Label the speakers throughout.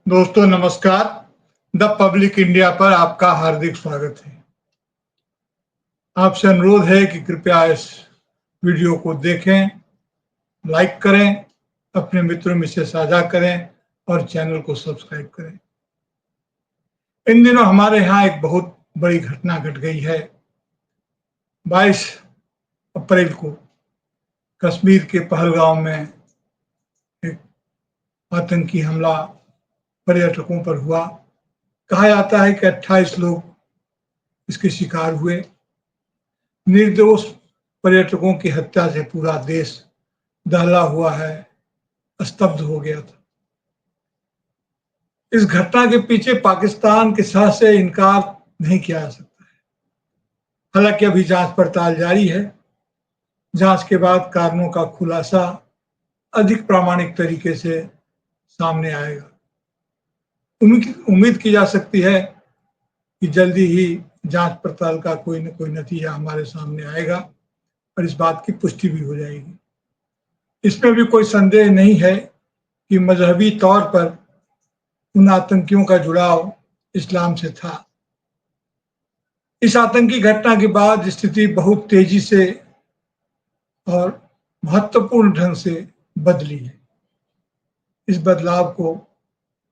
Speaker 1: दोस्तों नमस्कार। The public India पर आपका हार्दिक स्वागत है। आपसे अनुरोध है कि कृपया इस वीडियो को देखें, लाइक करें, अपने मित्रों में से साझा करें और चैनल को सब्सक्राइब करें। इन दिनों हमारे यहाँ एक बहुत बड़ी घटना घट गई है। 22 अप्रैल को कश्मीर के पहलगाम में एक आतंकी हमला पर्यटकों पर हुआ। कहा जाता है कि 28 लोग इसके शिकार हुए। निर्दोष पर्यटकों की हत्या से पूरा देश दहला हुआ है, स्तब्ध हो गया था। इस घटना के पीछे पाकिस्तान के साथ से इनकार नहीं किया जा सकता है। हालांकि अभी जांच पड़ताल जारी है। जांच के बाद कारणों का खुलासा अधिक प्रामाणिक तरीके से सामने आएगा। उम्मीद की जा सकती है कि जल्दी ही जांच पड़ताल का कोई न कोई नतीजा हमारे सामने आएगा और इस बात की पुष्टि भी हो जाएगी। इसमें भी कोई संदेह नहीं है कि मजहबी तौर पर उन आतंकियों का जुड़ाव इस्लाम से था। इस आतंकी घटना के बाद स्थिति बहुत तेजी से और महत्वपूर्ण ढंग से बदली है। इस बदलाव को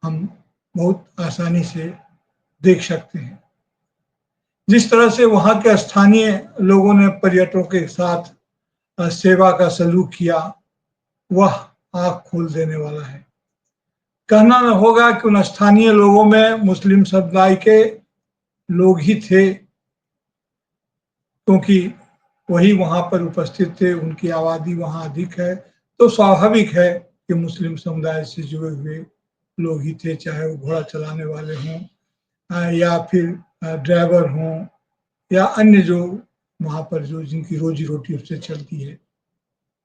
Speaker 1: हम बहुत आसानी से देख सकते हैं। जिस तरह से वहां के स्थानीय लोगों ने पर्यटकों के साथ सेवा का सलूक किया, वह आंख खोल देने वाला है। कहना न होगा कि उन स्थानीय लोगों में मुस्लिम समुदाय के लोग ही थे, क्योंकि वही वहां पर उपस्थित थे, उनकी आबादी वहां अधिक है, तो स्वाभाविक है कि मुस्लिम समुदाय से जुड़े हुए लोग ही थे, चाहे वो घोड़ा चलाने वाले हों या फिर ड्राइवर हों या अन्य जो वहां पर जो जिनकी रोजी रोटी उससे चलती है।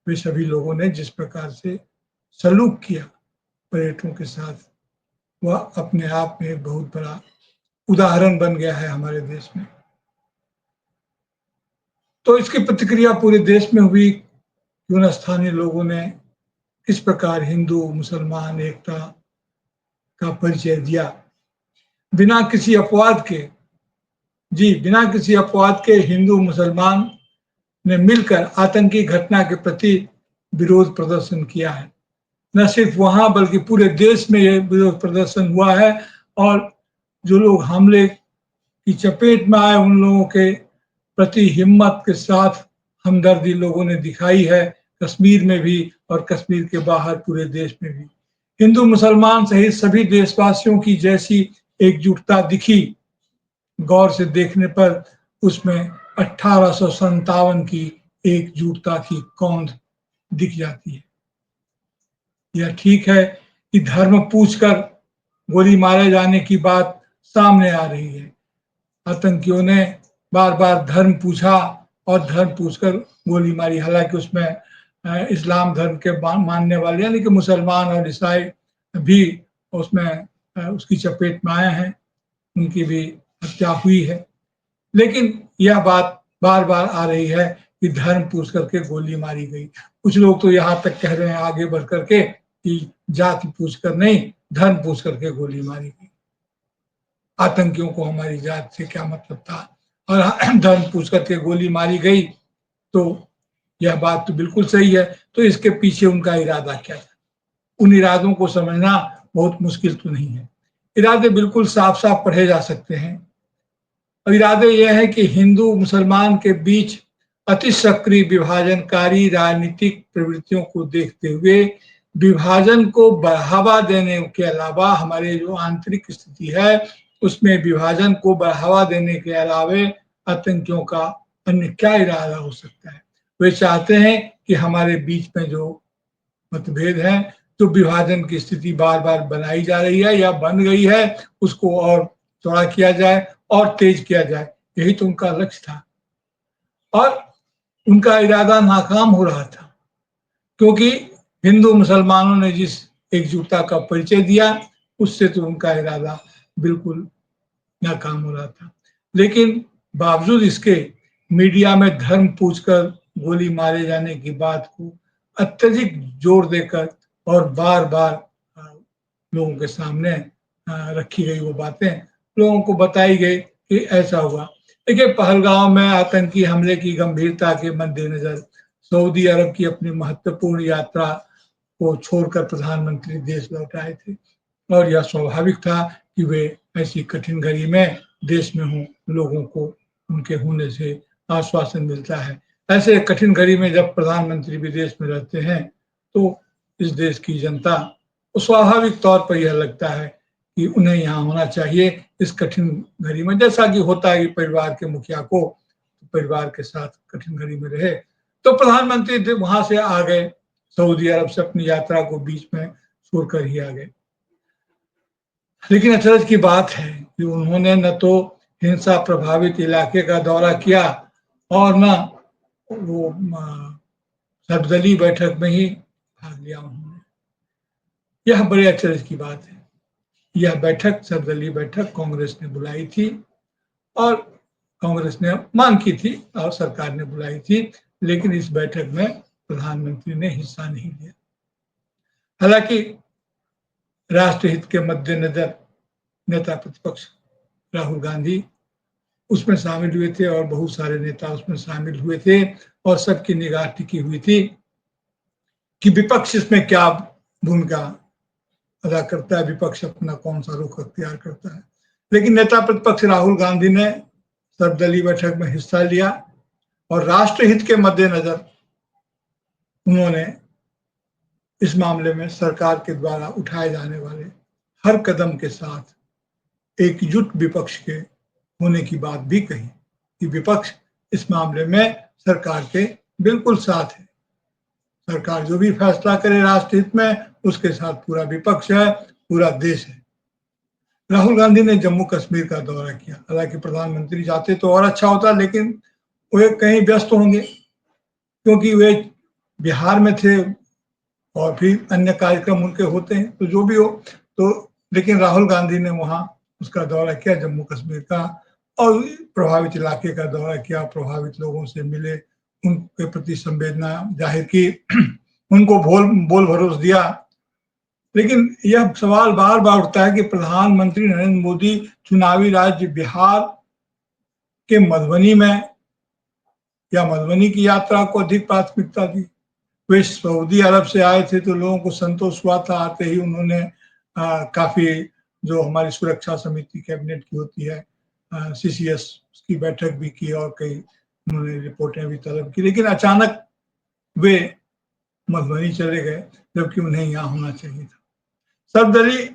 Speaker 1: वे सभी लोगों ने जिस प्रकार से सलूक किया पर्यटकों के साथ, वह अपने आप में बहुत बड़ा उदाहरण बन गया है हमारे देश में। तो इसकी प्रतिक्रिया पूरे देश में हुई कि उन स्थानीय लोगों ने किस प्रकार हिंदू मुसलमान एकता का परिचय दिया, बिना किसी अपवाद के। बिना किसी अपवाद के हिंदू मुसलमान ने मिलकर आतंकी घटना के प्रति विरोध प्रदर्शन किया है। न सिर्फ वहां बल्कि पूरे देश में यह विरोध प्रदर्शन हुआ है और जो लोग हमले की चपेट में आए उन लोगों के प्रति हिम्मत के साथ हमदर्दी लोगों ने दिखाई है, कश्मीर में भी और कश्मीर के बाहर पूरे देश में भी। हिंदू मुसलमान सहित सभी देशवासियों की जैसी एकजुटता दिखी, गौर से देखने पर उसमें 1857 की एकजुटता की कौंध दिख जाती है। यह ठीक है कि धर्म पूछकर गोली मारे जाने की बात सामने आ रही है। आतंकियों ने बार बार धर्म पूछा और धर्म पूछकर गोली मारी। हालांकि उसमें इस्लाम धर्म के मानने वाले यानी कि मुसलमान और ईसाई भी उसमें उसकी चपेट में आए हैं, उनकी भी हत्या हुई है। लेकिन यह बात बार बार आ रही है कि धर्म पूछ करके गोली मारी गई। कुछ लोग तो यहाँ तक कह रहे हैं आगे बढ़ करके कि जाति पूछ कर नहीं, धर्म पूछ करके गोली मारी गई। आतंकियों को हमारी जात से क्या मतलब था, और धर्म पूछ करके गोली मारी गई, तो यह बात तो बिल्कुल सही है। तो इसके पीछे उनका इरादा क्या था? उन इरादों को समझना बहुत मुश्किल तो नहीं है। इरादे बिल्कुल साफ साफ पढ़े जा सकते हैं। इरादे यह है कि हिंदू मुसलमान के बीच अति सक्रिय विभाजनकारी राजनीतिक प्रवृत्तियों को देखते हुए विभाजन को बढ़ावा देने के अलावा हमारे जो आंतरिक स्थिति है उसमें विभाजन को बढ़ावा देने के अलावे आतंकियों का अन्य क्या इरादा हो सकता है? वे चाहते हैं कि हमारे बीच में जो मतभेद है, जो विभाजन की स्थिति बार बार बनाई जा रही है या बन गई है, उसको और चौड़ा किया जाए और तेज किया जाए। यही तो उनका लक्ष्य था और उनका इरादा नाकाम हो रहा था, क्योंकि हिंदू मुसलमानों ने जिस एकजुटता का परिचय दिया उससे तो उनका इरादा बिल्कुल नाकाम हो रहा था। लेकिन बावजूद इसके मीडिया में धर्म पूछकर गोली मारे जाने की बात को अत्यधिक जोर देकर और बार बार लोगों के सामने रखी गई वो बातें, लोगों को बताई गई कि ऐसा हुआ। देखिए, पहलगांव में आतंकी हमले की गंभीरता के मद्देनजर सऊदी अरब की अपनी महत्वपूर्ण यात्रा को छोड़कर प्रधानमंत्री देश लौट आए थे और यह स्वाभाविक था कि वे ऐसी कठिन घड़ी में देश में हों, लोगों को उनके होने से आश्वासन मिलता है। ऐसे कठिन घड़ी में जब प्रधानमंत्री विदेश में रहते हैं तो इस देश की जनता को स्वाभाविक तौर पर यह लगता है कि उन्हें यहाँ होना चाहिए इस कठिन घड़ी में, जैसा कि होता है कि परिवार के मुखिया को परिवार के साथ कठिन घड़ी में रहे। तो प्रधानमंत्री वहां से आ गए, सऊदी अरब से अपनी यात्रा को बीच में छोड़कर ही आ गए। लेकिन अचरज की बात है कि उन्होंने न तो हिंसा प्रभावित इलाके का दौरा किया और न वो सर्वदलीय बैठक में ही भाग लिया उन्होंने। यह बड़े अचरज की बात है। यह बैठक, सर्वदलीय बैठक, कांग्रेस ने बुलाई थी और कांग्रेस ने मांग की थी और सरकार ने बुलाई थी, लेकिन इस बैठक में प्रधानमंत्री ने हिस्सा नहीं लिया। हालांकि राष्ट्रहित के मद्देनजर नेता प्रतिपक्ष राहुल गांधी उसमें शामिल हुए थे और बहुत सारे नेता उसमें शामिल हुए थे और सबकी निगाह टिकी हुई थी कि विपक्ष इसमें क्या भूमिका अदा करता है, विपक्ष अपना कौन सा रुख अख्तियार करता है। लेकिन नेता प्रतिपक्ष राहुल गांधी ने सर्वदलीय बैठक में हिस्सा लिया और राष्ट्रहित के मद्देनजर उन्होंने इस मामले में सरकार के द्वारा उठाए जाने वाले हर कदम के साथ एकजुट विपक्ष के होने की बात भी कही कि विपक्ष इस मामले में सरकार के बिल्कुल साथ है। सरकार जो भी फैसला करे राष्ट्रहित में, उसके साथ पूरा विपक्ष है, पूरा देश है। राहुल गांधी ने जम्मू कश्मीर का दौरा किया। हालांकि प्रधानमंत्री जाते तो और अच्छा होता, लेकिन वे कहीं व्यस्त होंगे क्योंकि वे बिहार में थे और फिर अन्य कार्यक्रम उनके होते हैं, तो जो भी हो। तो लेकिन राहुल गांधी ने वहां उसका दौरा किया, जम्मू कश्मीर का, और प्रभावित इलाके का दौरा किया, प्रभावित लोगों से मिले, उनके प्रति संवेदना जाहिर की, उनको बोल भरोस दिया। लेकिन यह सवाल बार बार उठता है कि प्रधानमंत्री नरेंद्र मोदी चुनावी राज्य बिहार के मधुबनी में या मधुबनी की यात्रा को अधिक प्राथमिकता दी। वे सऊदी अरब से आए थे तो लोगों को संतोष हुआ था, आते ही उन्होंने काफी जो हमारी सुरक्षा समिति कैबिनेट की होती है CCS की बैठक भी की और कई उन्होंने रिपोर्टें भी तलब की। लेकिन अचानक वे मधुबनी चले गए जबकि उन्हें यहाँ होना चाहिए था। सर्वदलीय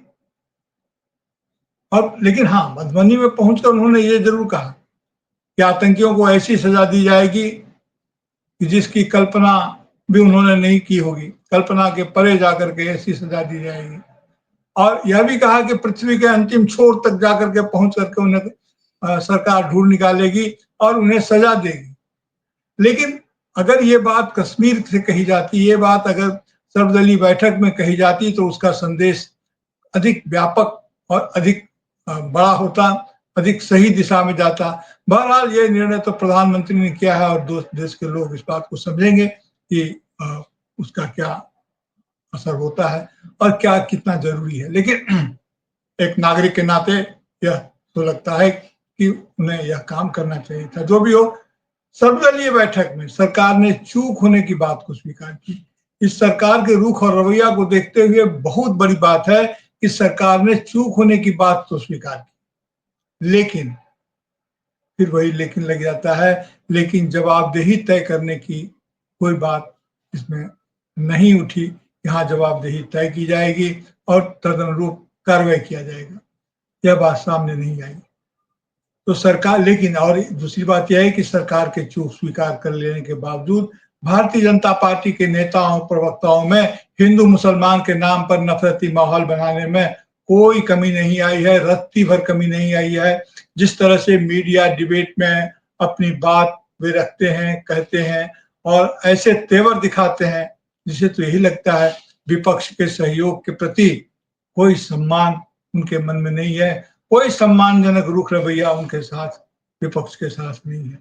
Speaker 1: और लेकिन हाँ, मधुबनी में पहुंचकर उन्होंने ये जरूर कहा कि आतंकियों को ऐसी सजा दी जाएगी कि जिसकी कल्पना भी उन्होंने नहीं की होगी, कल्पना के परे जाकर के ऐसी सजा दी जाएगी। और यह भी कहा कि पृथ्वी के अंतिम छोर तक जाकर के पहुंच करके उन्हें सरकार ढूंढ निकालेगी और उन्हें सजा देगी। लेकिन अगर ये बात कश्मीर से कही जाती, ये बात अगर सर्वदलीय बैठक में कही जाती तो उसका संदेश अधिक व्यापक और अधिक बड़ा होता, अधिक सही दिशा में जाता। बहरहाल ये निर्णय तो प्रधानमंत्री ने किया है और देश के लोग इस बात को समझेंगे कि उसका क्या असर होता है और क्या कितना जरूरी है। लेकिन एक नागरिक के नाते यह तो लगता है कि उन्हें यह काम करना चाहिए था। जो भी हो, सर्वदलीय बैठक में सरकार ने चूक होने की बात को स्वीकार की। इस सरकार के रुख और रवैया को देखते हुए बहुत बड़ी बात है कि सरकार ने चूक होने की बात तो स्वीकार की, लेकिन फिर वही लेकिन लग जाता है। लेकिन जवाबदेही तय करने की कोई बात इसमें नहीं उठी। यहाँ जवाबदेही तय की जाएगी और तदनुरूप कार्रवाई किया जाएगा, यह बात सामने नहीं आई। तो सरकार, लेकिन और दूसरी बात यह है कि सरकार के चूक स्वीकार कर लेने के बावजूद भारतीय जनता पार्टी के नेताओं प्रवक्ताओं में हिंदू मुसलमान के नाम पर नफरती माहौल बनाने में कोई कमी नहीं आई है, रत्ती भर कमी नहीं आई है। जिस तरह से मीडिया डिबेट में अपनी बात वे रखते हैं, कहते हैं और ऐसे तेवर दिखाते हैं जिसे तो यही लगता है विपक्ष के सहयोग के प्रति कोई सम्मान उनके मन में नहीं है, कोई सम्मानजनक रुख रवैया उनके साथ विपक्ष के साथ नहीं है।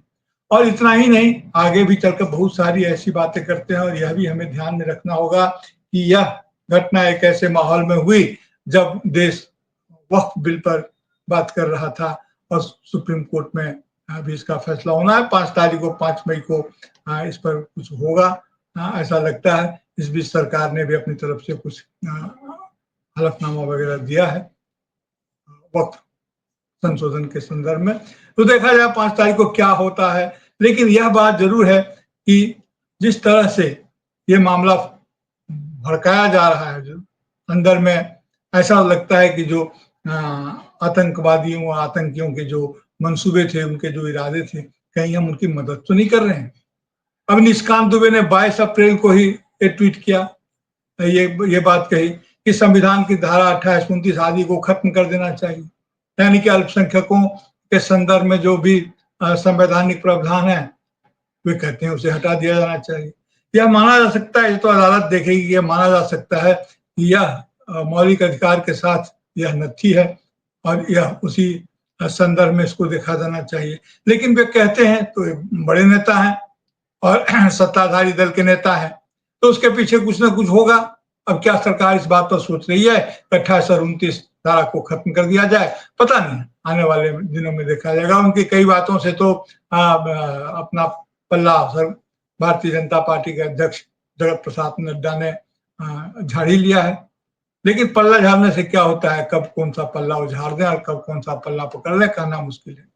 Speaker 1: और इतना ही नहीं, आगे भी चलकर बहुत सारी ऐसी बातें करते हैं और यह भी हमें ध्यान में रखना होगा कि यह घटना एक ऐसे माहौल में हुई जब देश वक्फ बिल पर बात कर रहा था और सुप्रीम कोर्ट में अभी इसका फैसला होना है 5 तारीख को, 5 मई को इस पर कुछ होगा ऐसा लगता है। इस बीच सरकार ने भी अपनी तरफ से कुछ हलफनामा वगैरह दिया है वक्फ संशोधन के संदर्भ में। तो देखा जाए 5 तारीख को क्या होता है, लेकिन यह बात जरूर है कि जिस तरह से ये मामला भड़काया जा रहा है, जो अंदर में ऐसा लगता है कि जो आतंकवादियों, आतंकियों के जो मंसूबे थे, उनके जो इरादे थे, कहीं हम उनकी मदद तो नहीं कर रहे हैं। अब निशिकांत दुबे ने 22 अप्रैल को ही एक ट्वीट किया, ये बात कही कि संविधान की धारा 28, 29 आदि को खत्म कर देना चाहिए, यानी कि अल्पसंख्यकों के संदर्भ में जो भी संवैधानिक प्रावधान है वे कहते हैं उसे हटा दिया जाना चाहिए। यह माना जा सकता है, ये तो अदालत देखेगी, यह माना जा सकता है कि यह मौलिक अधिकार के साथ यह नथी है और यह उसी संदर्भ में इसको देखा जाना चाहिए। लेकिन वे कहते हैं तो बड़े नेता हैं और सत्ताधारी दल के नेता हैं, तो उसके पीछे कुछ ना कुछ होगा। अब क्या सरकार इस बात पर सोच रही है कि 28 और 29 धारा को खत्म कर दिया जाए, पता नहीं, आने वाले दिनों में देखा जाएगा। उनकी कई बातों से तो अपना पल्ला भारतीय जनता पार्टी के अध्यक्ष जगत प्रसाद नड्डा ने झाड़ ही लिया है, लेकिन पल्ला झाड़ने से क्या होता है, कब कौन सा पल्ला उझाड़ दें और कब कौन सा पल्ला पकड़ लें, कहना मुश्किल है।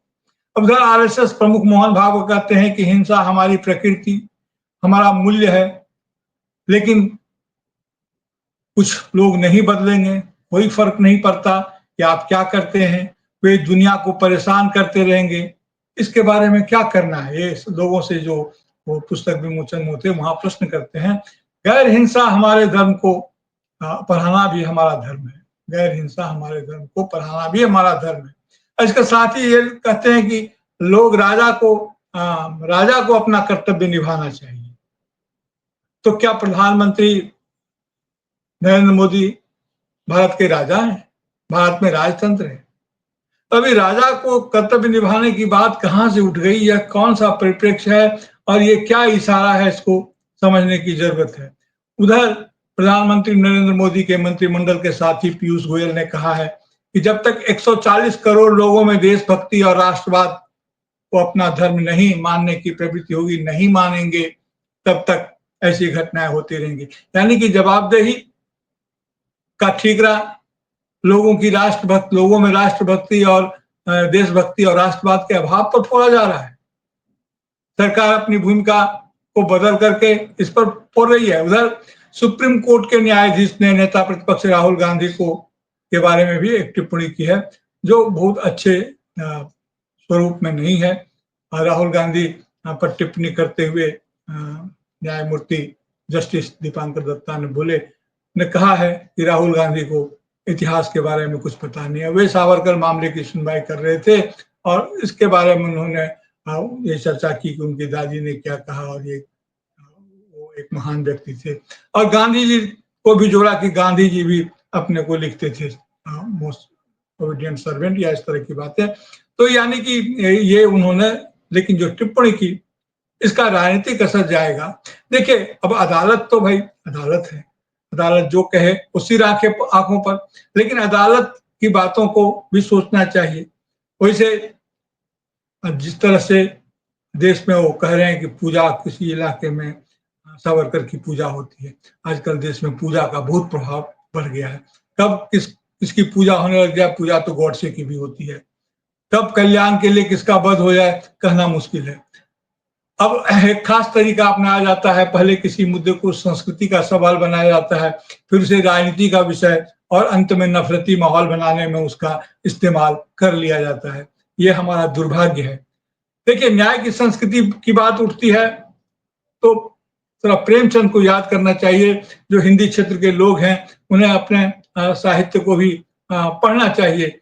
Speaker 1: अब उधर आरएसएस प्रमुख मोहन भागवत कहते हैं कि हिंसा हमारी प्रकृति, हमारा मूल्य है, लेकिन कुछ लोग नहीं बदलेंगे, कोई फर्क नहीं पड़ता कि आप क्या करते हैं, वे दुनिया को परेशान करते रहेंगे। इसके बारे में क्या करना है, ये लोगों से जो वो पुस्तक विमोचन में होते हैं वहां प्रश्न करते हैं। गैर हिंसा हमारे धर्म को पढ़ाना भी हमारा धर्म है, गैर हिंसा हमारे धर्म को पढ़ाना भी हमारा धर्म है। इसके साथ ही ये कहते हैं कि लोग राजा को अपना कर्तव्य निभाना चाहिए। तो क्या प्रधानमंत्री नरेंद्र मोदी भारत के राजा हैं, भारत में राजतंत्र है? अभी राजा को कर्तव्य निभाने की बात कहां से उठ गई, यह कौन सा परिप्रेक्ष्य है और ये क्या इशारा है, इसको समझने की जरूरत है। उधर प्रधानमंत्री नरेंद्र मोदी के मंत्रिमंडल के साथी पीयूष गोयल ने कहा है कि जब तक 140 करोड़ लोगों में देशभक्ति और राष्ट्रवाद को अपना धर्म नहीं मानने की प्रवृत्ति होगी, नहीं मानेंगे, तब तक ऐसी घटनाएं होती रहेंगी। यानी कि जवाबदेही का ठीकरा लोगों में राष्ट्रभक्ति और देशभक्ति और राष्ट्रवाद के अभाव पर फोड़ा जा रहा है। सरकार अपनी भूमिका को बदल करके इस पर फोड़ रही है। उधर सुप्रीम कोर्ट के न्यायाधीश ने नेता प्रतिपक्ष राहुल गांधी को के बारे में भी एक टिप्पणी की है, जो बहुत अच्छे स्वरूप में नहीं है। राहुल गांधी पर टिप्पणी करते हुए न्यायमूर्ति जस्टिस दीपांकर दत्ता ने कहा है कि राहुल गांधी को इतिहास के बारे में कुछ पता नहीं है। वे सावरकर मामले की सुनवाई कर रहे थे और इसके बारे में उन्होंने ये चर्चा की कि उनकी दादी ने क्या कहा और ये वो एक महान व्यक्ति थे। और गांधी जी को भी जोड़ा कि गांधी जी भी अपने को लिखते थे मोस्ट ओबीडिएंट सर्वेंट या इस तरह की बातें। तो यानी कि ये उन्होंने, लेकिन जो टिप्पणी की इसका राजनीतिक असर जाएगा। देखिए, अब अदालत तो भाई अदालत है, अदालत जो कहे उसी आंखों पर, लेकिन अदालत की बातों को भी सोचना चाहिए। वैसे जिस तरह से देश में वो कह रहे हैं कि पूजा किसी इलाके में सावरकर की पूजा होती है, आजकल देश में पूजा का बहुत प्रभाव बढ़ गया है। कब किसकी पूजा होने लग जाए, पूजा तो गॉडसे की भी होती है, कब कल्याण के लिए किसका वध हो जाए कहना मुश्किल है। अब एक खास तरीका अपनाया जाता है, पहले किसी मुद्दे को संस्कृति का सवाल बनाया जाता है, फिर उसे राजनीति का विषय और अंत में नफरती माहौल बनाने में उसका इस्तेमाल कर लिया जाता है। ये हमारा दुर्भाग्य है। देखिए, न्याय की संस्कृति की बात उठती है तो थोड़ा प्रेमचंद को याद करना चाहिए। जो हिंदी क्षेत्र के लोग हैं उन्हें अपने साहित्य को भी पढ़ना चाहिए।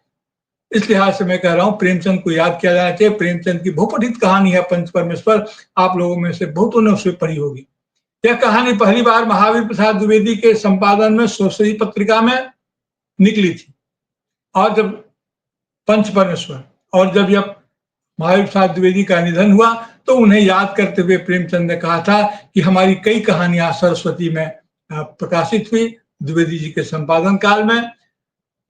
Speaker 1: इस लिहाज से मैं कह रहा हूँ प्रेमचंद को याद किया जाना चाहिए। प्रेमचंद की बहुपठित कहानी है पंच परमेश्वर, आप लोगों में से बहुतों ने उसे पढ़ी होगी। यह कहानी पहली बार महावीर प्रसाद द्विवेदी के संपादन में सोशरी पत्रिका में निकली थी। और जब पंच परमेश्वर और जब यह महावीर प्रसाद द्विवेदी का निधन हुआ तो उन्हें याद करते हुए प्रेमचंद ने कहा था कि हमारी कई कहानियां सरस्वती में प्रकाशित हुई द्विवेदी जी के संपादन काल में।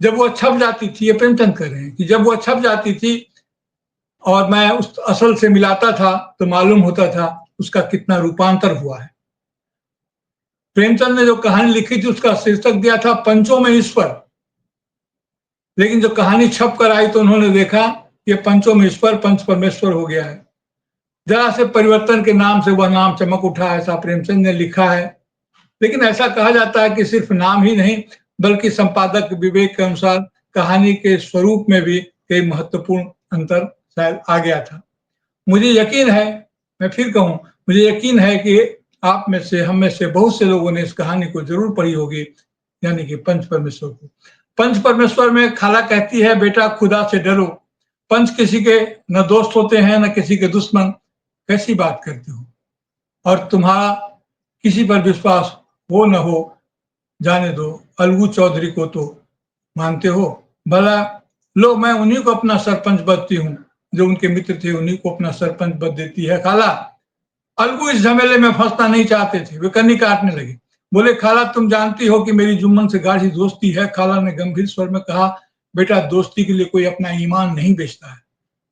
Speaker 1: जब वो छप जाती थी, ये प्रेमचंद कह रहे हैं कि जब वो छप जाती थी और मैं उस असल से मिलाता था तो मालूम होता था उसका कितना रूपांतर हुआ है। प्रेमचंद ने जो कहानी लिखी थी उसका शीर्षक दिया था पंचों में ईश्वर, लेकिन जो कहानी छप कर आई तो उन्होंने देखा ये पंचों में ईश्वर पंच परमेश्वर हो गया है। जरा से परिवर्तन के नाम से वह नाम चमक उठा, ऐसा प्रेमचंद ने लिखा है। लेकिन ऐसा कहा जाता है कि सिर्फ नाम ही नहीं बल्कि संपादक विवेक के अनुसार कहानी के स्वरूप में भी कई महत्वपूर्ण अंतर शायद आ गया था। मुझे यकीन है, मैं फिर कहूं, मुझे यकीन है कि आप में से, हम में से बहुत से लोगों ने इस कहानी को जरूर पढ़ी होगी, यानी कि पंच परमेश्वर को। पंच परमेश्वर में खाला कहती है बेटा खुदा से डरो, पंच किसी के न दोस्त होते हैं न किसी के दुश्मन, कैसी बात करते हो, और तुम्हारा किसी पर विश्वास हो न हो जाने दो, अलगू चौधरी को तो मानते हो, भला लो मैं उन्हीं को अपना सरपंच बनती हूँ, जो उनके मित्र थे उन्हीं को अपना सरपंच बद देती है खाला। अलगू इस झमेले में फंसना नहीं चाहते थे, वे कन्नी काटने लगे। बोले खाला तुम जानती हो कि मेरी जुम्मन से गाढ़ी दोस्ती है। खाला ने गंभीर स्वर में कहा बेटा दोस्ती के लिए कोई अपना ईमान नहीं बेचता है,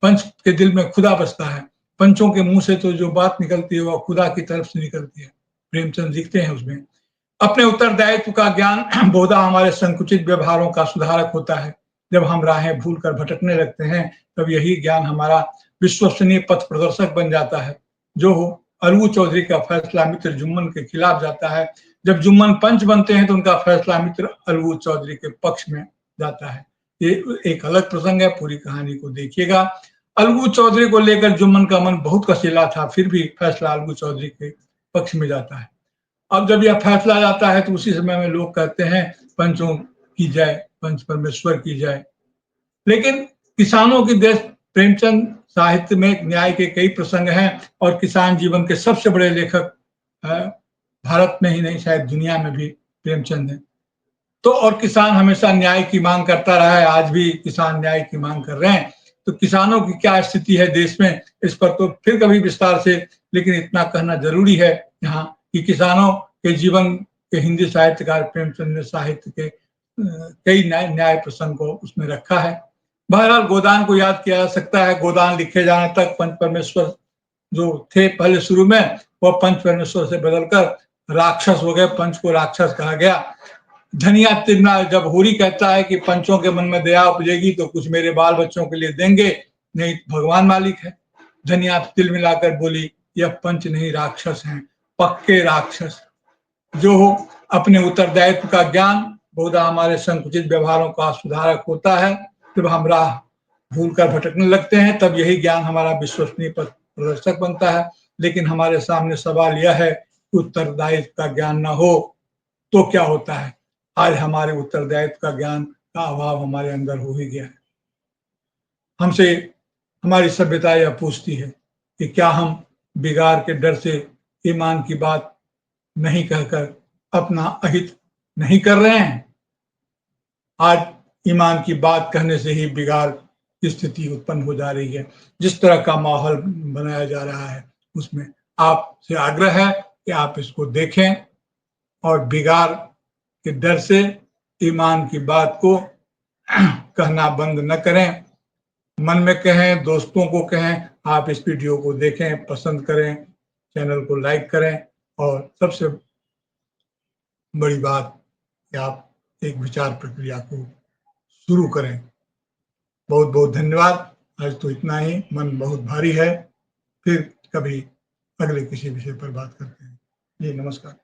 Speaker 1: पंच के दिल में खुदा बसता है, पंचों के मुंह से तो जो बात निकलती है वह खुदा की तरफ से निकलती है। प्रेमचंद लिखते हैं उसमें अपने उत्तरदायित्व का ज्ञान बहुधा हमारे संकुचित व्यवहारों का सुधारक होता है। जब हम राहें भूल कर भटकने लगते हैं तब यही ज्ञान हमारा विश्वसनीय पथ प्रदर्शक बन जाता है। जो हो, अलगू चौधरी का फैसला मित्र जुम्मन के खिलाफ जाता है। जब जुम्मन पंच बनते हैं तो उनका फैसला मित्र अलगू चौधरी के पक्ष में जाता है। ये एक अलग प्रसंग है, पूरी कहानी को देखिएगा। अलगू चौधरी को लेकर जुम्मन का मन बहुत कसीला था, फिर भी फैसला अलगू चौधरी के पक्ष में जाता है। अब जब यह फैसला जाता है तो उसी समय में लोग कहते हैं पंचों की जय, पंच परमेश्वर की जय। लेकिन किसानों की देश प्रेमचंद साहित्य में न्याय के कई प्रसंग हैं और किसान जीवन के सबसे बड़े लेखक भारत में ही नहीं शायद दुनिया में भी प्रेमचंद है। तो और किसान हमेशा न्याय की मांग करता रहा है, आज भी किसान न्याय की मांग कर रहे हैं। तो किसानों की क्या स्थिति है देश में, इस पर तो फिर कभी विस्तार से, लेकिन इतना कहना जरूरी है यहाँ कि किसानों के जीवन के हिंदी साहित्यकार प्रेमचंद ने साहित्य के कई न्याय प्रसंग को उसमें रखा है। बहरहाल गोदान को याद किया जा सकता है। गोदान लिखे जाने तक पंच परमेश्वर जो थे पहले शुरू में, वह पंच परमेश्वर से बदलकर राक्षस हो गए, पंच को राक्षस कहा गया। धनिया तिरना जब होरी कहता है कि पंचों के मन में दया उपजेगी तो कुछ मेरे बाल बच्चों के लिए देंगे, नहीं भगवान मालिक है। धनिया तिल मिलाकर बोली यह पंच नहीं राक्षस हैं, पक्के राक्षस। जो हो, अपने उत्तरदायित्व का ज्ञान बहुधा हमारे संकुचित व्यवहारों का सुधारक होता है। जब हम राह भूल कर भटकने लगते हैं तब यही ज्ञान हमारा विश्वसनीय प्रदर्शक बनता है। लेकिन हमारे सामने सवाल यह है कि उत्तरदायित्व का ज्ञान न हो तो क्या होता है। आज हमारे उत्तरदायित्व का ज्ञान का अभाव हमारे अंदर हो ही गया है। हमसे हमारी सभ्यता यह पूछती है कि क्या हम बिगाड़ के डर से ईमान की बात नहीं कहकर अपना अहित नहीं कर रहे हैं। आज ईमान की बात कहने से ही बिगाड़ की स्थिति उत्पन्न हो जा रही है। जिस तरह का माहौल बनाया जा रहा है उसमें आपसे आग्रह है कि आप इसको देखें और बिगाड़ के डर से ईमान की बात को कहना बंद न करें। मन में कहें, दोस्तों को कहें, आप इस वीडियो को देखें, पसंद करें, चैनल को लाइक करें और सबसे बड़ी बात कि आप एक विचार प्रक्रिया को शुरू करें। बहुत बहुत धन्यवाद। आज तो इतना ही, मन बहुत भारी है। फिर कभी अगले किसी विषय पर बात करते हैं। जी नमस्कार।